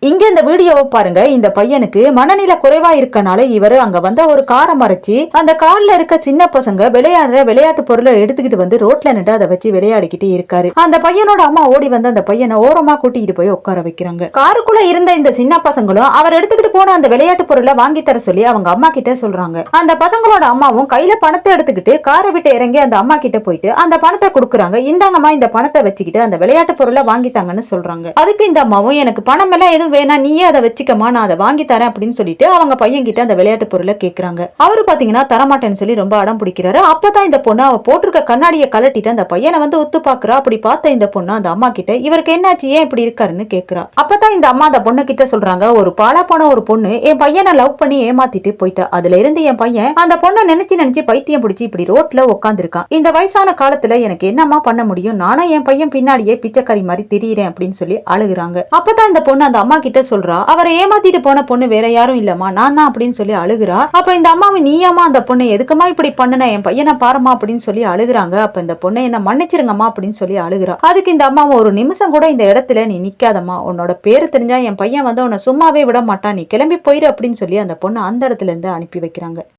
இங்க இந்த வீடியோவை பாருங்க. இந்த பையனுக்கு மனநிலை குறைவா இருக்கனால இவரு அங்க வந்த ஒரு காரை மறைச்சு அந்த கார்ல இருக்க சின்ன பசங்க விளையாடுற விளையாட்டு பொருளை எடுத்துக்கிட்டு வந்து ரோட்ல நின்று அதை வச்சு விளையாடிக்கிட்டு இருக்காரு. அந்த பையனோட அம்மா ஓடி வந்து அந்த பையனை ஓரமா கூட்டிட்டு போய் உட்கார வைக்கிறாங்க. காருக்குள்ள இருந்த இந்த சின்ன பசங்களும் அவர் எடுத்துக்கிட்டு போன அந்த விளையாட்டு பொருளை வாங்கி தர சொல்லி அவங்க அம்மா கிட்ட சொல்றாங்க. அந்த பசங்களோட அம்மாவும் கையில பணத்தை எடுத்துக்கிட்டு காரை விட்டு இறங்கி அந்த அம்மா கிட்ட போயிட்டு அந்த பணத்தை கொடுக்குறாங்க. இந்தாங்கம்மா, இந்த பணத்தை வச்சுக்கிட்டு அந்த விளையாட்டு பொருளை வாங்கித்தாங்கன்னு சொல்றாங்க. அதுக்கு இந்த அம்மாவும், எனக்கு பணம் எல்லாம் எதுவும் வேணா, நீயே அதை வச்சுக்கமா, நான் அதை வாங்கி தரேன் அப்படின்னு சொல்லிட்டு அவங்க பையன் கிட்ட அந்த விளையாட்டு பொருளை கேட்கறாங்க. அவரு பாத்தீங்கன்னா தரமாட்டேன்னு சொல்லி ரொம்ப அடம் பிடிக்கிறாரு. அப்பதான் இந்த பொண்ணு அவ போட்டிருக்க கண்ணாடியை கலட்டிட்டு அந்த பையனை வந்து ஒத்து பாக்குறா. அப்படி பார்த்த இந்த பொண்ணு அந்த அம்மா கிட்ட, இவருக்கு என்னாச்சு, ஏன் இப்படி இருக்காருன்னு கேக்குறா. அப்பதான் இந்த அம்மா அந்த பொண்ணு கிட்ட சொல்றாங்க, ஒரு பாலா போன ஒரு பொண்ணு என் பையனை லவ் பண்ணி ஏமாத்திட்டு போயிட்டா. அதுல இருந்து என் பையன் அந்த பொண்ணை நினைச்சு பைத்தியம் பிடிச்சி இப்படி ரோட்ல உட்காந்துருக்கான். இந்த வயசான காலத்துல எனக்கு என்னமா பண்ண முடியும், நானும் என் பையன் பின்னாடியே பிச்சைக்காரி மாதிரி திரியிறேன் அப்படின்னு சொல்லி அழுகுறாங்க. அப்பதான் இந்த பொண்ணு அந்த அம்மா கிட்ட சொல்றா, அவரை ஏமாத்திட்டு போன பொண்ணு வேற யாரும் இல்லம்மா, நான் தான் அப்படின்னு சொல்லி அழுகுறா. அப்ப இந்த அம்மாவை, நீயாமா அந்த பொண்ணு எதுக்குமா இப்படி பண்ணுன, என் பையனை பாருமா அப்படின்னு சொல்லி அழுகுறாங்க. அப்ப இந்த பொண்ணை என்ன மன்னிச்சிருங்கம்மா அப்படின்னு சொல்லி அழுகுறா. அதுக்கு இந்த அம்மாவை, ஒரு நிமிஷம் கூட இந்த இடத்துல நீ நிக்காதம்மா, உன்னோட பேரு தெரிஞ்சா என் பையன் வந்து உன்னை சும்மாவே விட மாட்டான், நீ கிளம்பி போயிரு அப்படின்னு சொல்லி அந்த பொண்ணு அந்த இடத்துல இருந்து அனுப்பி வைக்கிறாங்க.